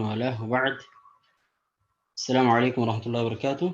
وله وبعد. السلام عليكم ورحمة الله وبركاته.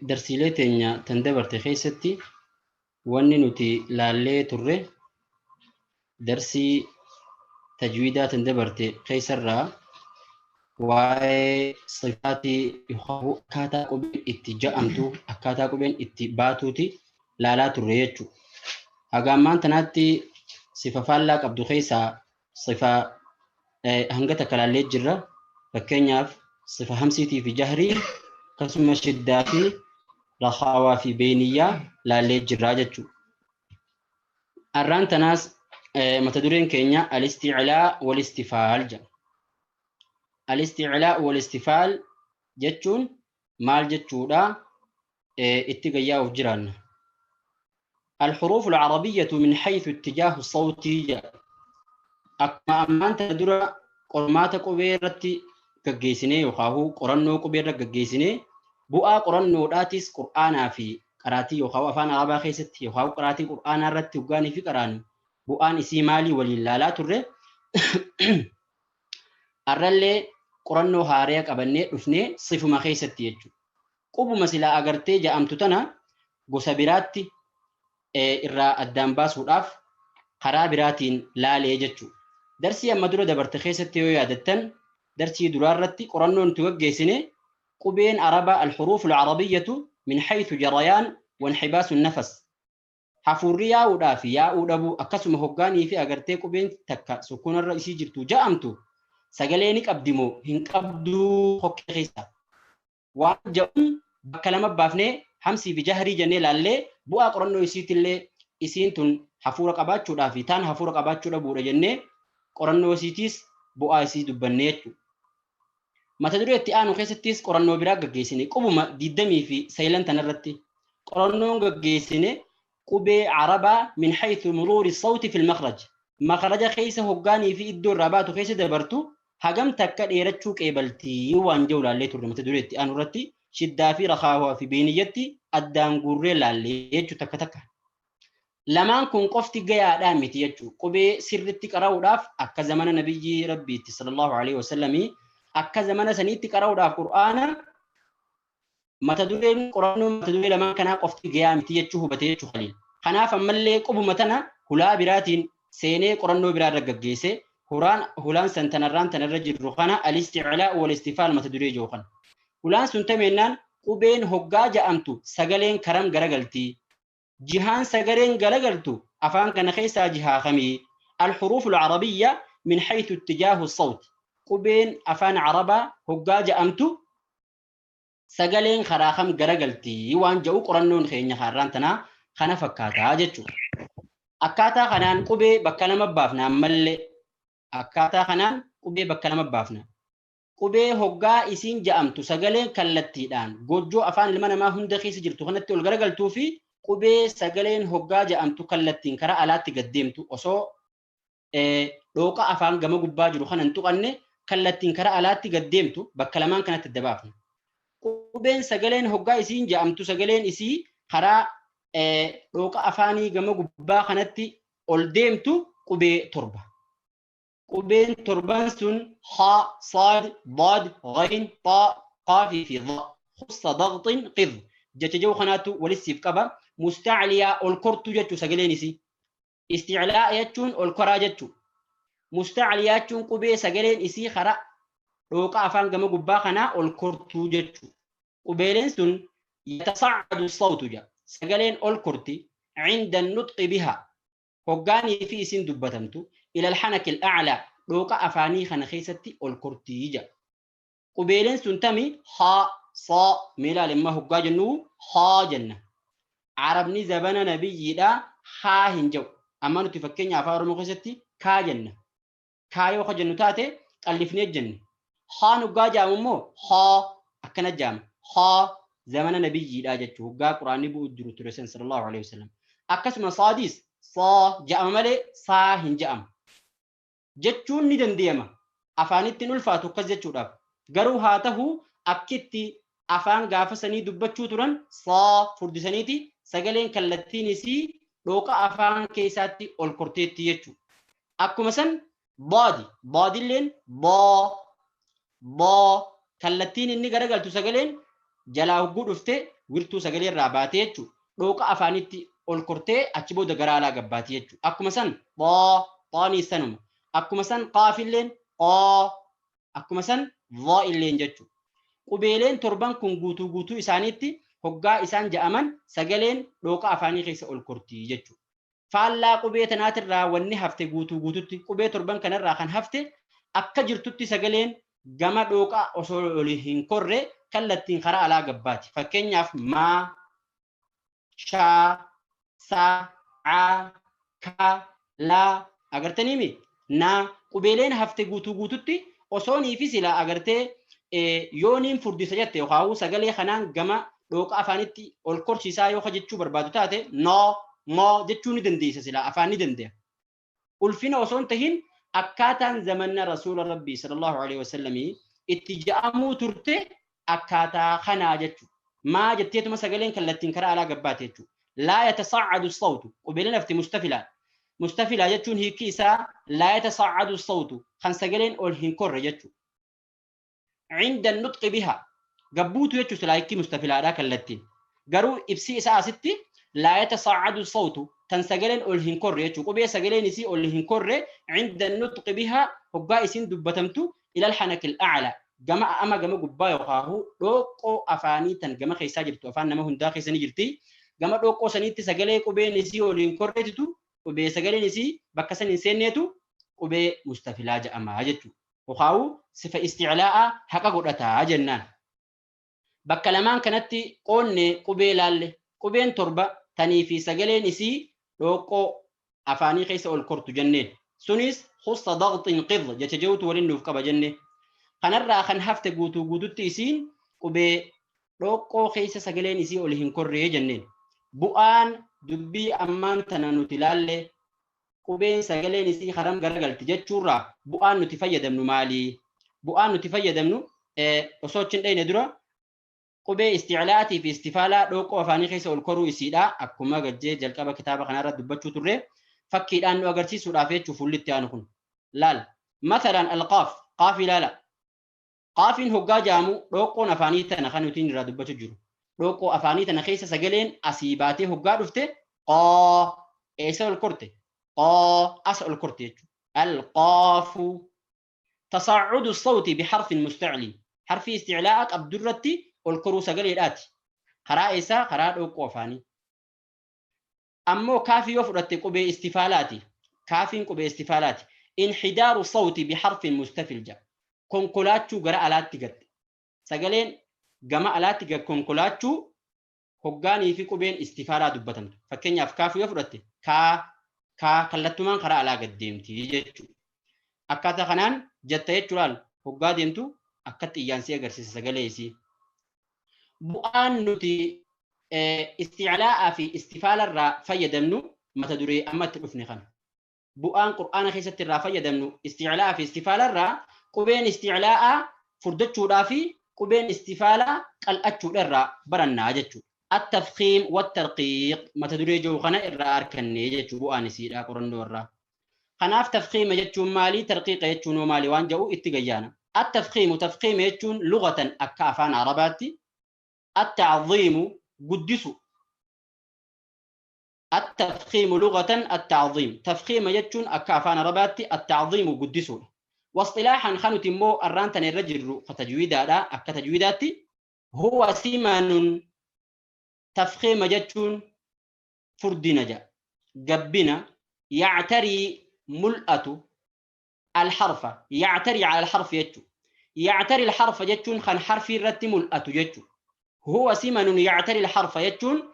درسيلتنا تندبر تخيستي واني نتي لالي تره درسي تجويدات تندبر تخيسر را واي صفاتي يخاو كاتا قبين اتجاءمتو اكاتا قبين اتباتوتي لالا تره يجو هقامان تناتي صفة فالاك عبدو خيسا صفة هنگتا كلالي جرة فكينياف صفة همسيتي في جهري قسم شدة في رخاوة في بينية لا لجراجة الران تناس متدورين كينيا الاستعلاء والاستفال جا. الاستعلاء والاستفال جتون مال جتودا اتقيا وجران. الحروف العربية من حيث اتجاه الصوتي جا. أكما أمان تدور قرمات قبيرتي كجيسني وخاهو قرنو قبيرة كجيسني bu'aa qorannoodhaatis qur'aanaa fi qaraatii yookaan afaan arabaa keessatti yookaan qaraatii qur'aanaa irratti hoggaanii fi qaraanu bu'aan isii maalii waliin laalaa turre arrallee qorannoo haaraa qabannee dhufnee sifuma keessatti jechuudha. Qubuma silaa agartee ja'amtu tana gosa biraatti irraa addaan baasuudhaaf karaa biraatiin laalee jechuudha. Darsii amma dura dabarte keessatti yoo yaadattan darsii duraa irratti qorannoon itti gaggeessine قبين عربة الحروف العربية من حيث جريان وانحباس النفس حفوريا ودافيا ودابو أكسم هقاني في أجرتي قبين تكا سكون الرئيسي جرتو جامتو سجلينك أبدمو هنك أبدو حق خيسا وجاء بكلام بافني همسي في جهري جنيل اللي بو أقرنو يسيت اللي يسينتون حفورك أباتشو دافي تان حفورك أباتشو دابو رجني قرنو يسيتيس بو آيسي دبنيتو mata duree itti aanu keessattis qorannoo biraa gaggeessine qubuma diddamii fi saylantan irratti qorannoon gaggeessine qubee arabaa min haythu muruuri sawti fil makhraj makhraja keessa hoggaanii fi iddoo irraa baatu keessa dabartu hagam takka dheerachuu qeebaltii waan jiru laallee turre mata duree itti aanu irratti shiddaa fi rakhaawaa fi beeniyyatti addaan guurree laallee jechuu takka takka lamaan kun qofti gayaadhaa miti jechuu qubee sirritti qara'uudhaaf akka zamana nabiyyi rabbiitti sallallahu alaihi wasallamii akka zamana saniitti qara'uudhaaf qur'aana mata dureen qorannoo mata duree lamaan kanaa qofti gayaa miti jechuu hubatee jechuu khaliil. Kanaaf ammallee qubuma tana hulaa biraatiin seenee qorannoo biraa irra gaggeesse hulaan san tanarraan tanarra jirru kana al-isticlaa wal istifaal mata duree jiru kana. Hulaan sun tameennaan qubeen hoggaa ja'amtu sagaleen karam garagaltii jihaan sagaleen garagaltu afaan kana keessaa jihaa kamii al-huruuful arabiyya min haythu ittijaahu as-sawt qubeen afaan arabaa hoggaa ja'amtu sagaleen karaa kam garagaltii waan ja'u qorannoon keenya har'aan tanaa kana fakkaataa jechuudha. Akkaataa kanaan qubee bakka lama baafna ammallee akkaataa kanaan qubee bakka lama baafna. Qubee hoggaa isiin ja'amtu sagaleen kallattiidhaan gojjoo afaan ilma namaa hunda keessa jirtu kanatti ol garagaltuu fi qubee sagaleen hoggaa ja'amtu kallattiin karaa alaatti gaddeemtu osoo dhooqa afaan gama gubbaa jiru kanan tuqanne kallattiin karaa alaatti gaddeemtu bakka lamaan kanatti adda baafna. Qubeen sagaleen hoggaa isiin ja'amtu sagaleen isii karaa dhooqa afaanii gama gubbaa kanatti ol deemtu qubee torba. Qubeen torban sun ha, saad, daad, ghayn, ta, qaafi fi dha. Khussa dagxin qidh. Jecha jiru kanaatu walissiif qaba. Mustacliyaa ol kortuu jechuu sagaleen isii. Isticlaa jechuun ol koraa jechuu. Mustacliyaa jechuun qubee sagaleen isii karaa dhooqa afaan gama gubbaa kanaa ol kortuu jechuu. Qubeeleen sun yatasacadu sawtu ja. Sagaleen ol korti cinda nutqi biha. Hoggaanii fi isin dubbatamtu ila alxanaki alaclaa dhooqa afaanii kana keessatti ol kortii ja. Qubeeleen sun tami haa, saa, meelaal immoo hoggaa jennuu haa jenna. Arabni zabana nabiyyiidhaa haa hin jiru. Amma nuti fakkeenya afaan Oromoo keessatti kaa jenna. Kaa yoo jennu taate qallifnee jenne. Haan hoggaa jaamu immoo haa akkana jaama. Haa zamana nabiyyiidhaa jechuu hoggaa quraanni bu'u jiru ture sallallahu alaihi wasallam. Akkasuma saadiis saa ja'ama malee saa hin ja'amu. Jechuun ni danda'ama. Afaanittiin ulfaatu akkas jechuudhaaf. Garuu haa ta'u akkitti afaan gaafa sanii dubbachuu turan saa furdisaniiti sagaleen kallattiin isii dhooqa afaan keessaatti ol korteetti jechuudha. Akkuma san ضادي لين ضا kallattiin inni garagaltu sagaleen jalaa hogguu dhufte wirtuu sagalee irraa baatee jechuudha. Dhooqa afaanitti ol kortee achi booda garaa alaa gabbaati jechuudha. Akkuma san xaanii sanuma. Akkuma san qaafilleen akkuma san illeen jechuudha. Qubeeleen torban kun guutuu isaaniitti hoggaa isaan ja'aman sagaleen dhooqa afaanii keessa ol kortii jechuudha. Faallaa qubee tanaatirraa wanni hafte guutuutti qubee torban kanarraa kan hafte akka jirtutti sagaleen gama dhooqa osoo ol hin korre kallattiin karaa alaa gabbaati. Fakkeenyaaf maa, shaa, saa, aa, kaa, laa agartaniimi naa qubeeleen hafte guutuutti osoo niifi silaa agartee yooniin furdisa jette yookaan sagalee kanaan gama dhooqa afaanitti ol korsiisaa yoo jechuu barbaadu taate moo jechuu ni dandeessa silaa afaan ni dandeenya. Ulfina osoo hin tahin akkaataan zamanna rasuula rabbii sallallahu alaihi wasallam itti ja'amuu turte akkaataa kanaa jechuudha. Maa jetteetuma sagaleen kallattiin karaa alaa gabbaate jechuudha. Laa yatasa'adu sawtu qubeeleen hafte mustafilaa. Mustafilaa jechuun hiikki isaa laa yatasa'adu sawtu kan sagaleen ol hin korre jechuudha. Cinda nutqi biha gabbuutu jechuudha silaa hiikki mustafilaadhaa kallattiin. Garuu ibsi isaa asitti laa yatasa'adu sawtu tan sagaleen ol hin korre jechuudha. Qubee sagaleen isii ol hin korre cinda nutqi biha hoggaa isiin dubbatamtu ilal hanakil a'la gama gubbaa yookaan dhooqoo afaanii tan gama keessaa jirtu afaan nama hundaa keessa ni jirti. Gama dhooqoo saniitti sagalee qubeen isii ol hin korreetitu qubee sagaleen isii bakka san hin seenneetu qubee mustafilaa jedhama jechuudha. Yookaan sifa isticlaa'a haqa godhataa jennaan. Bakka lamaan kanatti qoonnee qubee laalle qubeen torba tanii fi sagaleen isii dhooqoo afaanii keessa ol kortu jenneen. Sunis khussa daqxin qidh jecha jawtu waliin nuuf qaba jenne. Kanarraa kan hafte guutuutti isiin qubee dhooqoo keessa sagaleen isii ol hin korree jenneen. Bu'aan dubbii ammaan tana nuti laalle qubeen sagaleen isii haram garagalti jechuurraa bu'aan nuti fayyadamnu maali? Bu'aan nuti fayyadamnu osoo achi hin dhayne dura qubee isticlaatii fi istifaalaa dhooqoo afaanii keessa ol koruu isiidha. Akkuma gajjee jalqaba kitaaba kanarra dubbachuu turre fakkiidhaan nu agarsiisuudhaaf jechuu fuullitti aanu kun. Laal mathalan alqaaf qaafii laala. Qaafiin hoggaa jaamu dhooqoon afaanii tana kan nuti irraa dubbachuu jiru. Dhooqoo afaanii tana keessa sagaleen asii baatee hoggaa dhufte eessa ol korte? Asa ol korte jechuudha. Alqaafu tasa'udu sawti biharfin mustaclin. Harfi isticlaa'a qabdurratti ol koruu sagaleedhaati. Karaa eessaa? Karaa dhooqoo afaanii. Ammoo kaafii yoo fudhatte qubee istifaalaati. Kaafiin qubee istifaalaati. Inxidaaru sawti biharfin mustafil jedha. Konkolaachuu gara alaatti gatte. Sagaleen gama alaatti gad konkolaachuu hoggaanii fi qubeen istifaalaa dubbatamtu. Fakkeenyaaf kaafii yoo fudhatte kaa kallattumaan karaa alaa gad deemti jechuudha. Akkaataa kanaan jetta jechuudhaan hoggaa deemtu akkatti iyyaansii agarsiisa sagalee isii. Bu'aan nuti isticlaa'aa fi istifaalarraa fayyadamnu mata duree ammatti dhufne kana. Bu'aan qur'aana keessatti irraa fayyadamnu isticlaa'aa fi istifaalarraa qubeen isticlaa'aa furdachuudhaa fi qubeen istifaalaa qal'achuudha irraa barannaa jechuudha. At-tafkhiim wat-tarqiiq mata duree jiru kana irraa arkannee jechuudha bu'aan isiidha qorannoo irraa. Kanaaf tafkhiima jechuun maali? Tarqiiqa jechuun maali waan jedhu itti gayyaana. At-tafkhiimu tafkhiima jechuun lugatan akka afaan arabaatti. At-ta'ziimu guddisu. التفخيم لغة التعظيم تفخيم يجون أكافان رباتي التعظيم قدسون واصطلاحا خانو تمو الرانتن الرجل فتجويدا لا أكا تجويداتي هو سيمان تفخيم يجون فردنجا قبنا يعتري ملأة الحرف يعتري على الحرف يجو يعتري الحرف يجون خان حرف الرت ملأة يجو هو سيمان يعتري الحرف يجون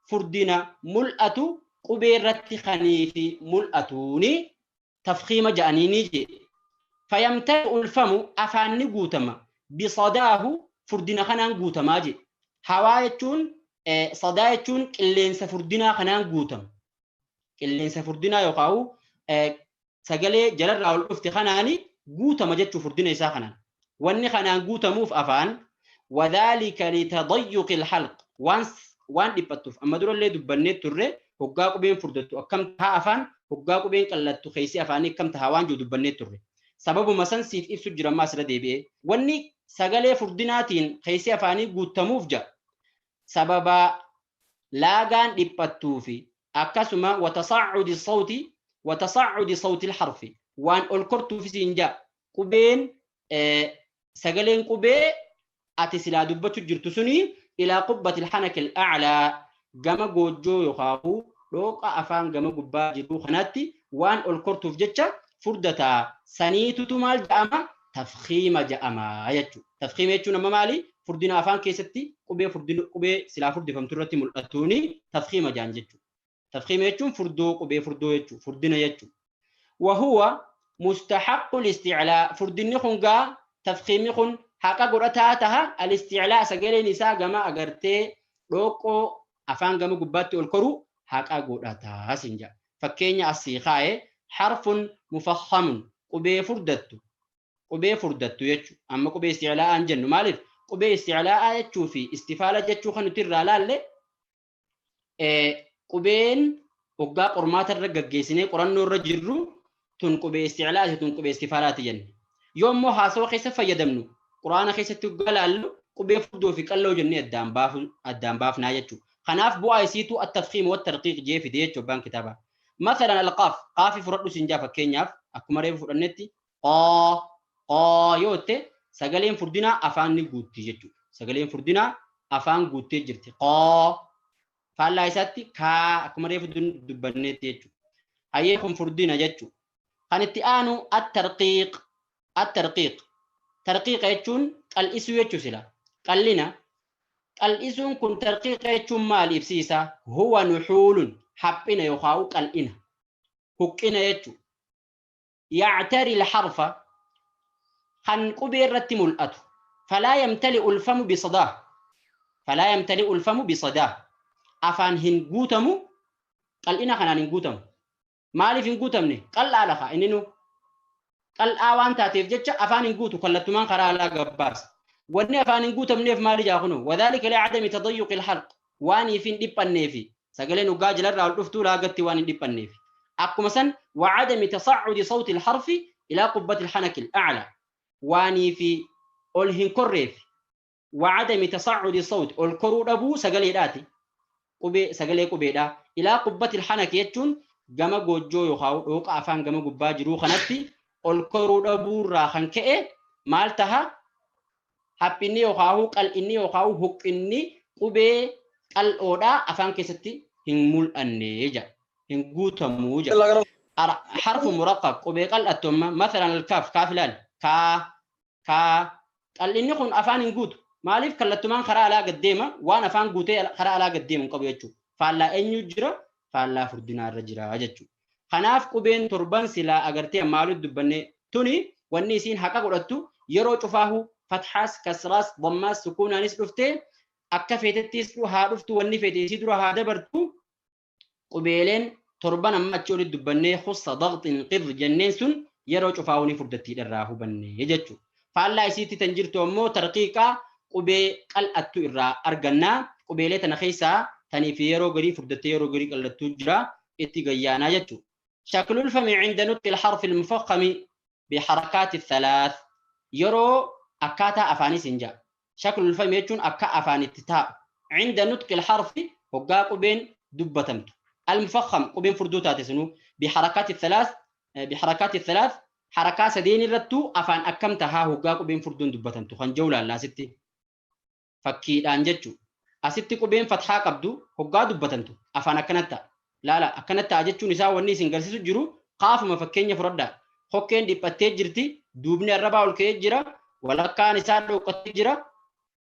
فردنا ملأة قبيرت خنيفي ملأتوني تفخيم جانيني جي فيمتلئ الفم أفاني قوتما بصداه فردنا خنان قوتما جي هوايتون صدايتون كلينس فردنا خنان قوتم كلينس فردنا يقاو سقلي جلال راول افت خناني قوتما جتو فردنا يسا خنان واني خنان قوتموف أفان وذلك لتضيق الحلق وان دبتوف اما دور اللي دبنيت تره هوغا قبين فردتو اكم تا افان hoggaa qubeen qallattu keessi afaanii kam tahaa waan jiru dubbannee turre sababuma san siif ibsu jira ammaa asirra deebi'ee wanni sagalee furdinaatiin keessi afaanii guutamuuf ja'a sababa laagaan dhiphattuu fi akkasuma watasa'udi sawti alharfi waan ol kortuuf siin ja'a qubeen sagaleen qubee ati silaa dubbachuu jirtu suni ilaa qubbati alhanaki al'a'laa gama goojjoo yookaan dhooqa afaan gama gubbaa jiru kanatti waan ol kortuuf jecha furdataa saniitutu maal ja'ama tafkhiima ja'ama jechuudha. Tafkhiima jechuun amma maali? Furdina afaan keessatti qubee silaa furdifamtu irratti mul'atuuni tafkhiima ja'an jechuudha. Tafkhiima jechuun qubee furdoo jechuudha. Furdina jechuudha. Wahuwa mustahaqqu al-isticlaa furdinni kun gaa tafkhiimni kun haqa godhataa taha al-isticlaa sagaleen isaa gama agartee dhooqoo afaan gama gubbaatti ol koru haqa godhataa sinja. Fakkeenya asii kaa'ee harfun mufakhamun qubee furdattu jechuudha. Amma qubee isticlaa'aan jennu maaliif? Qubee isticlaa'aa jechuu fi istifaala jechuu kan nuti irraa laalle qubeen hoggaa qormaata irra gaggeessinee qorannoo irra jirru tun qubee isticlaa'aati tun qubee istifaalaati jenne. Yoo immoo haasawa keessa fayyadamnu quraana keessatti hoggaa laallu qubee furdoo fi qalloo jennee addaan baafnaa jechuudha. Kanaaf bu'aa isiitu at-tafkhiim wa at-tarqiiq jee fide jechuudha abbaan kitaabaa. Masalan al-qaaf qaafii fudhadhu sinjaa fakkeenyaaf akkuma reefu fudhannetti qoo yoo ta'e sagaleen furdinaa afaan ni guutti jechuudha. Sagaleen furdinaa afaan guuttee jirti. Qoo faallaa isaatti kaa akkuma reefu dubbannetti jechuudha. Hayyee kun furdina jechuudha. Kan itti aanu at-tarqiiq. Tarqiiqa jechuun qal'isuu jechuu sila. Qallina. Qal'isuun kun tarqiiqa jechuun maal ibsiisa? Huwa nuxuulun haphina yookaan qal'ina. Huqqina jechuudha. Yactari al-harfa kan qubee irratti mul'atu. Falaa yamtali'u al-famu bisadaa. Afaan hin guutamu qal'ina kanaan hin guutamu. Maaliif hin guutamne? Qal'aa lafa inni nu qal'aa waan taateef jecha afaan hin guutu kallattumaan karaa alaa gabbaasa. Wanni afaan hin guutamneef maali jaakunu? Wadhaalika li'adami tadayyuqi al-halq waaniif hin dhiphanneefi sagaleen hoggaa jalarraa ol dhuftuu laagatti waan hin dhiphanneefi. Akkuma san wa'adami tasa'udi sawti al-harfi ilaa qubbati al-hanaki al-a'laa waaniif ol hin korreefi. Wa'adami tasa'udi sawti ol koruu dhabuu sagaleedhaati. Sagalee qubeedhaa ilaa qubbati al-hanaki jechuun gama goojjoo yookaan dhooqa afaan gama gubbaa jiruu kanatti ol koruu dhabuurraa kan ka'e maal taha? Haphinni yookaan qal'inni yookaan huqqinni qubee qal'oodhaa afaan keessatti hin mul'anne jedha. Hin guutamuu jedha. Harfu muraqqaq qubee qal'attummaa masalan al-kaaf kaafilaal kaa qal'inni kun afaan hin guutu. Maaliif kallattumaan karaa alaa gaddeema waan afaan guutee karaa alaa gaddeemu hin qabu jechuudha. Faallaa eenyu jira? Faallaa furdinaa irra jira jechuudha. Kanaaf qubeen torban silaa agartee maaliif dubbanne tuni wanni isiin haqa godhattu yeroo cufaahu fathaas kasraas dhammaas sukuunaanis dhuftee akka feetettis haa dhuftu wanni feete isii dura haa dabartu qubeeleen torban amma achi olitti dubbannee khussa daqxin qirr jenneen sun yeroo cufaahu ni furdattii irraa hubanne jechuudha. Faallaa isiitti tan jirtu ammoo tarqiiqaa qubee qal'attu irraa argannaa qubeelee tana keessaa taniif yeroo garii furdattee yeroo garii qal'attu jira itti gayyaanaa jechuudha. شكل الفم عند نطق الحرف المفخم بحركات الثلاث يرو أكاتا أفاني سنجا شكل الفم يجون أكا أفاني التتاء عند نطق الحرف هقا قبين دبتمت المفخم قبين فردوتات سنو بحركات الثلاث حركات سدين الرتو أفان أكمتها هقا قبين فردون دبتمت خنجولا لا ستي فكيد أنجتشو أستي قبين فتحا قبدو هقا دبتمت أفان أكنتا لا أكنت أجتشو نساء والنيس إنجلسيسو جرو قاف مفكين يفردا خوكين دي باتي جرتي دوبني الربا والكي جرا ولا كان نساء دوقت جرا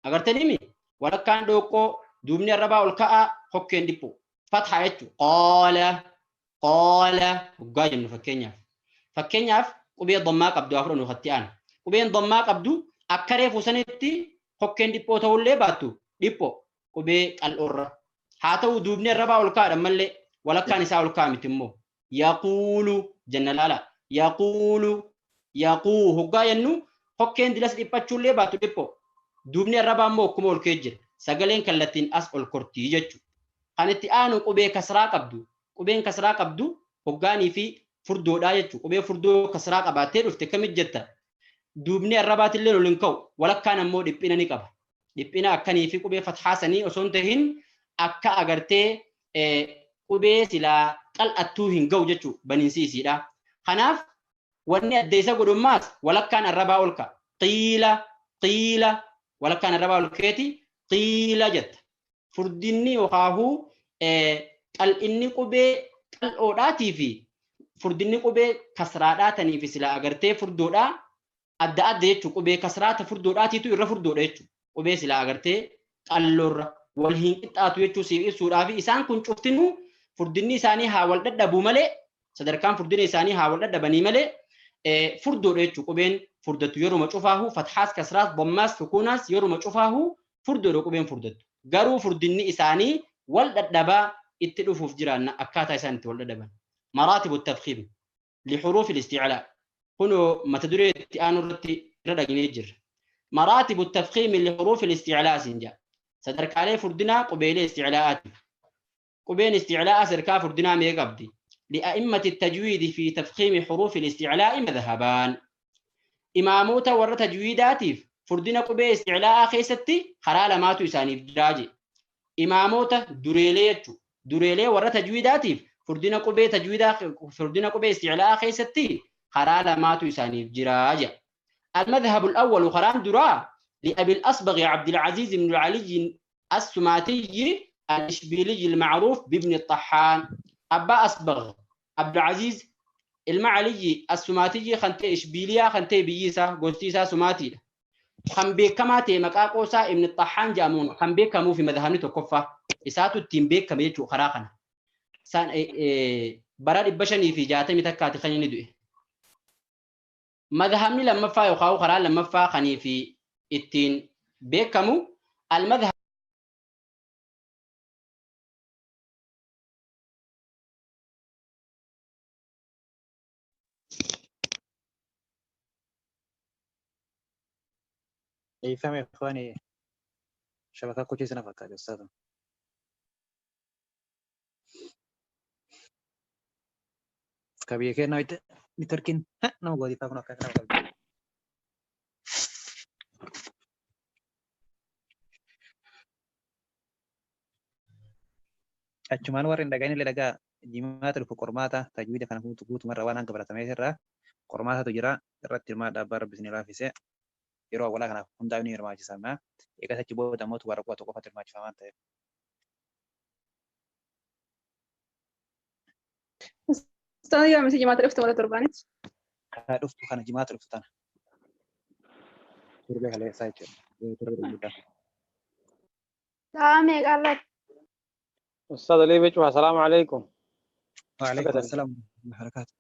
أغر تنمي ولا كان دوقو دوبني الربا والكاء خوكين دي بو فتحة يتشو قال وقاجم فكين يف وبين ضماك أبدو أفرون وختيان وبين ضماك أبدو أكريف وسنتي خوكين دي بو تولي باتو دي بو وبين الأورا هاتو دوبني الربا والكاء ملي ولا كان يساوي الكامل تمو يقول جنة لا يقول هقا ينو هكين دلس إبتشو لي باتو ديبو دوبني الربا مو كمول كيجر سجلين كالتين أسأل كورتي يجو كانت آنو قبين كسرا قبدو hoggaanii fi furdoodhaa jechuudha. Qubee furdoo kasraa qabaatee dhufte kamit jetta. Duubni arrabaatillee ol hin ka'u. Walakkaan ammoo dhiphina ni qaba. Dhiphina akkanii fi qubee fathaasanii osoo hin tahin akka agartee qubee silaa qal'attuu hin ga'u jechuudha baniinsiisiidha. Kanaaf wanni adda isa godhummaas walakkaan arrabaa ol ka'a. Qiila walakkaan arrabaa ol keeti qiila jetta. Furdinni yookaahuu qal'inni qubee qal'oodhaatii fi furdinni qubee kasraadhaatanii fi silaa agartee furdoodhaa adda adda jechuudha. Qubee kasraata furdoodhaatiitu irra furdoodha jechuudha. Qubee silaa agartee qalloorra wal hin qixxaatu jechuu siif ibsuudhaaf isaan kun cuftinuu furdinni isaanii haa wal dadhabuu malee sadarkaan furdina isaanii haa wal dadhabanii malee furdoodha jechuudha. Qubeen furdatu yeruma cufaahu fathaas kasraas bommaas sukuunaas yeruma cufaahu furdoodha qubeen furdatu. Garuu furdinni isaanii wal dadhabaa itti dhufuuf jiraanna akkaataa isaan itti wal dadhaban. Maraatibu tafkiim lixuruuf ilisticlaa kunoo mata duree itti aanu irratti irra dhaginee jirra. مراتب التفخيم لحروف الاستعلاء سنجا سدركالي فردنا قبيل استعلاءات قبيل استعلاء سركا فردنا ميقبدي لأئمة التجويد في تفخيم حروف الاستعلاء مذهبان إماموتا ور تجويداتي فردنا قبيل استعلاء خيستي خلال ماتو يساني فجراجي إماموتا دوريلي ور تجويداتي فردنا قبيل تجويدا فردنا قبيل استعلاء خيستي خلال ماتو يساني فجراجي. المذهب الأول خرام درا لأبي الأصبغ عبد العزيز بن العلي السماتي الإشبيلي المعروف بابن الطحان. أبا أصبغ عبد العزيز المعلي السماتي خنتي إشبيليا خنتي بيسا قوستيسا سماتي خن بكماتي مكاكوسا ابن الطحان جامون خن بكمو في مذهبني تكفى إساتو التيم بك ميجو خراقنا سان براد البشني في جاتي متكاتي خليني دوئ مذهبني لما فا يخاو خرا لما فا خني في التين بكمو المذهب اي فهم يا اخواني شبكه كويسه نفكك يا استاذ كبي كده نويت نتركين نو غادي فاكنا كده achumaan warri dhaga'anii illee dhagaa jimaata dhufu qormaata tajwiida kana guutumarra waan hanga baratamee irraa qormaatatu jira irratti hirmaadha abbaa rabbi isin laafisee yeroo awwalaa kanaaf hundaa'uu ni hirmaachifama eegas achi booda immoo waraqaa tokko qofatu hirmaachifama waan ta'eef. Ustaadha yoo amisi jimaata dhuftu wala torbaanitti. Kana dhuftu kana jimaata dhuftu tana. Turbe kaleessaa jechuudha. Turbe guddaa. Saa meeqarratti? أستاذ علي بيجوا السلام عليكم. وعليكم السلام ورحمة الله وبركاته.